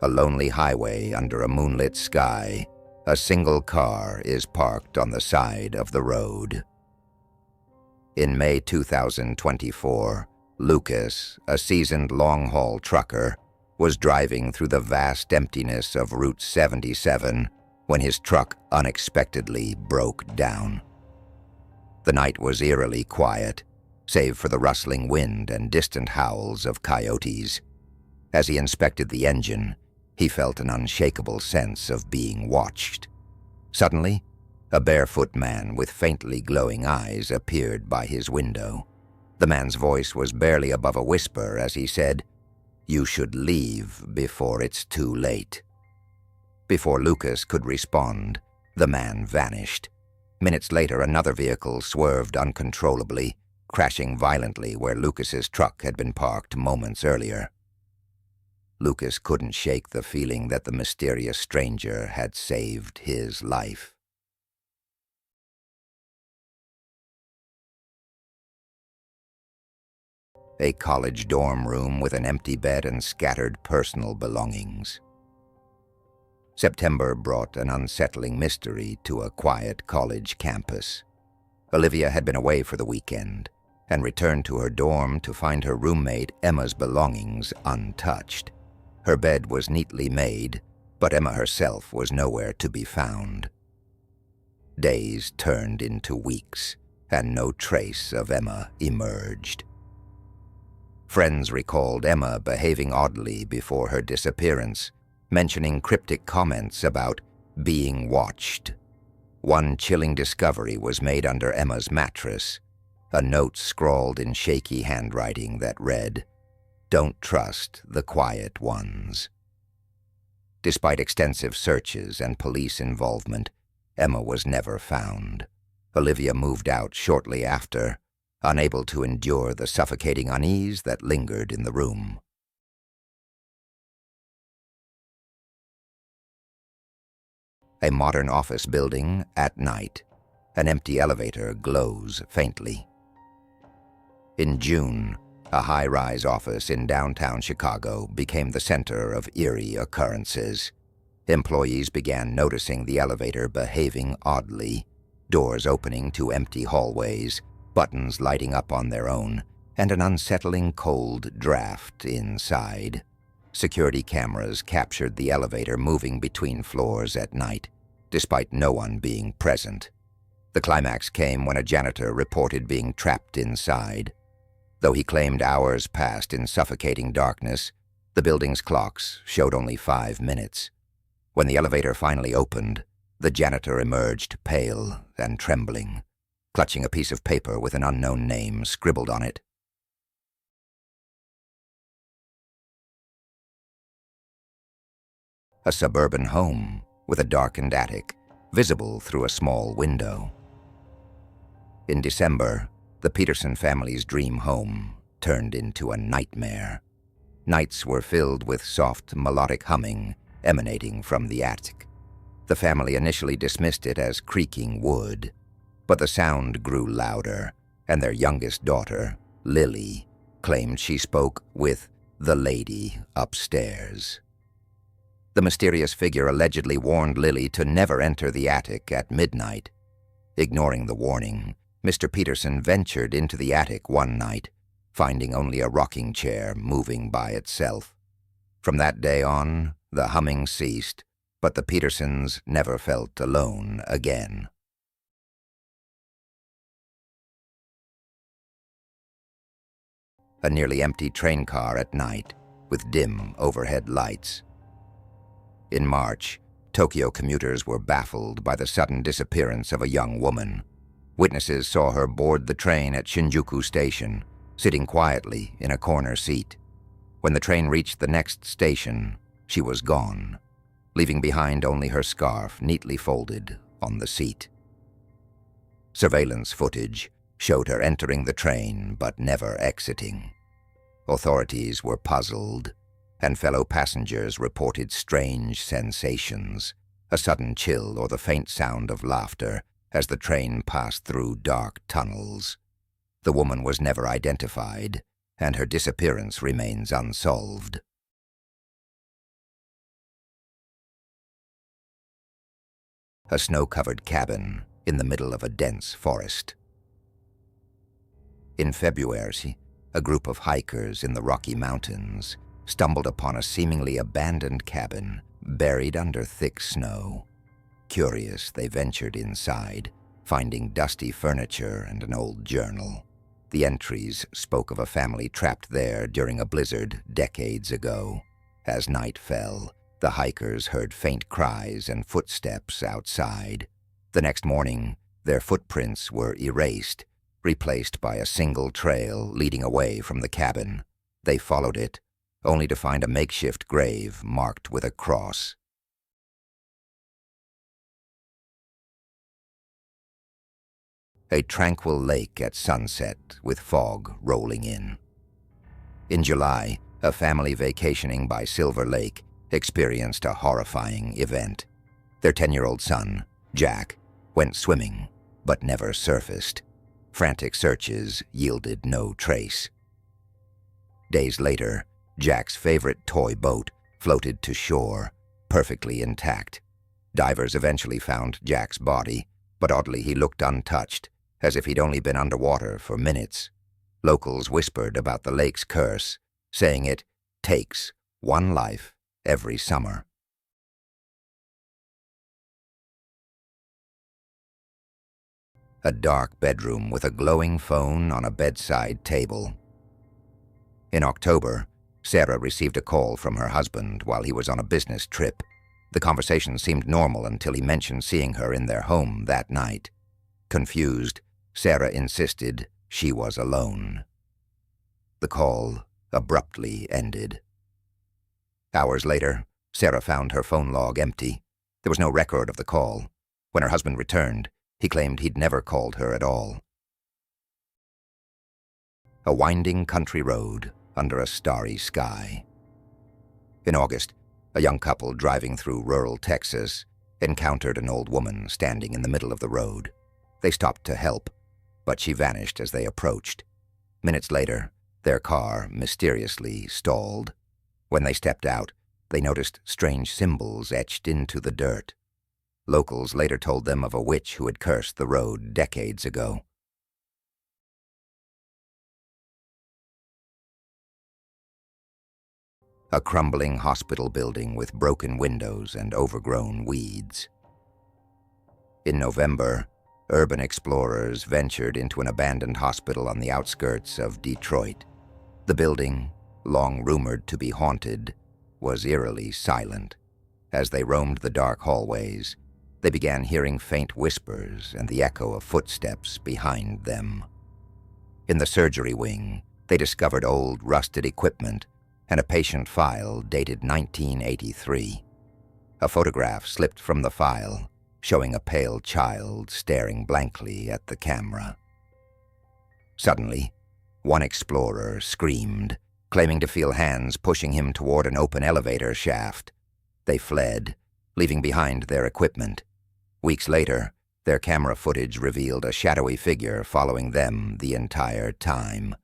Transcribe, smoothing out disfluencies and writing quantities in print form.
A lonely highway under a moonlit sky, a single car is parked on the side of the road. In May 2024, Lucas, a seasoned long-haul trucker, was driving through the vast emptiness of Route 77 when his truck unexpectedly broke down. The night was eerily quiet, save for the rustling wind and distant howls of coyotes. As he inspected the engine, he felt an unshakable sense of being watched. Suddenly, a barefoot man with faintly glowing eyes appeared by his window. The man's voice was barely above a whisper as he said, "You should leave before it's too late." Before Lucas could respond, the man vanished. Minutes later, another vehicle swerved uncontrollably, crashing violently where Lucas's truck had been parked moments earlier. Lucas couldn't shake the feeling that the mysterious stranger had saved his life. A college dorm room with an empty bed and scattered personal belongings. September brought an unsettling mystery to a quiet college campus. Olivia had been away for the weekend and returned to her dorm to find her roommate Emma's belongings untouched. Her bed was neatly made, but Emma herself was nowhere to be found. Days turned into weeks, and no trace of Emma emerged. Friends recalled Emma behaving oddly before her disappearance, mentioning cryptic comments about being watched. One chilling discovery was made under Emma's mattress, a note scrawled in shaky handwriting that read, "Don't trust the quiet ones." Despite extensive searches and police involvement, Emma was never found. Olivia moved out shortly after, unable to endure the suffocating unease that lingered in the room. A modern office building at night. An empty elevator glows faintly. In June, a high-rise office in downtown Chicago became the center of eerie occurrences. Employees began noticing the elevator behaving oddly, doors opening to empty hallways, buttons lighting up on their own, and an unsettling cold draft inside. Security cameras captured the elevator moving between floors at night, despite no one being present. The climax came when a janitor reported being trapped inside. Though he claimed hours passed in suffocating darkness, the building's clocks showed only 5 minutes. When the elevator finally opened, the janitor emerged pale and trembling, clutching a piece of paper with an unknown name scribbled on it. A suburban home with a darkened attic, visible through a small window. In December, the Peterson family's dream home turned into a nightmare. Nights were filled with soft, melodic humming emanating from the attic. The family initially dismissed it as creaking wood, but the sound grew louder, and their youngest daughter, Lily, claimed she spoke with the lady upstairs. The mysterious figure allegedly warned Lily to never enter the attic at midnight. Ignoring the warning, Mr. Peterson ventured into the attic one night, finding only a rocking chair moving by itself. From that day on, the humming ceased, but the Petersons never felt alone again. A nearly empty train car at night, with dim overhead lights. In March, Tokyo commuters were baffled by the sudden disappearance of a young woman. Witnesses saw her board the train at Shinjuku Station, sitting quietly in a corner seat. When the train reached the next station, she was gone, leaving behind only her scarf neatly folded on the seat. Surveillance footage showed her entering the train but never exiting. Authorities were puzzled, and fellow passengers reported strange sensations, a sudden chill or the faint sound of laughter as the train passed through dark tunnels. The woman was never identified, and her disappearance remains unsolved. a snow-covered cabin in the middle of a dense forest. In February, a group of hikers in the Rocky Mountains stumbled upon a seemingly abandoned cabin buried under thick snow. Curious, they ventured inside, finding dusty furniture and an old journal. The entries spoke of a family trapped there during a blizzard decades ago. As night fell, the hikers heard faint cries and footsteps outside. The next morning, their footprints were erased, replaced by a single trail leading away from the cabin. They followed it, only to find a makeshift grave marked with a cross. A tranquil lake at sunset with fog rolling in. In July, a family vacationing by Silver Lake experienced a horrifying event. Their 10-year-old son, Jack, went swimming, but never surfaced. Frantic searches yielded no trace. Days later, Jack's favorite toy boat floated to shore, perfectly intact. Divers eventually found Jack's body, but oddly he looked untouched, as if he'd only been underwater for minutes. Locals whispered about the lake's curse, saying it takes one life every summer. A dark bedroom with a glowing phone on a bedside table. In October, Sarah received a call from her husband while he was on a business trip. The conversation seemed normal until he mentioned seeing her in their home that night. Confused, Sarah insisted she was alone. The call abruptly ended. Hours later, Sarah found her phone log empty. There was no record of the call. When her husband returned, he claimed he'd never called her at all. A winding country road under a starry sky. In August, a young couple driving through rural Texas encountered an old woman standing in the middle of the road. They stopped to help, but she vanished as they approached. Minutes later, their car mysteriously stalled. When they stepped out, they noticed strange symbols etched into the dirt. Locals later told them of a witch who had cursed the road decades ago. A crumbling hospital building with broken windows and overgrown weeds. In November, urban explorers ventured into an abandoned hospital on the outskirts of Detroit. The building, long rumored to be haunted, was eerily silent. As they roamed the dark hallways, they began hearing faint whispers and the echo of footsteps behind them. In the surgery wing, they discovered old, rusted equipment and a patient file dated 1983. A photograph slipped from the file, showing a pale child staring blankly at the camera. Suddenly, one explorer screamed, claiming to feel hands pushing him toward an open elevator shaft. They fled, leaving behind their equipment. Weeks later, their camera footage revealed a shadowy figure following them the entire time.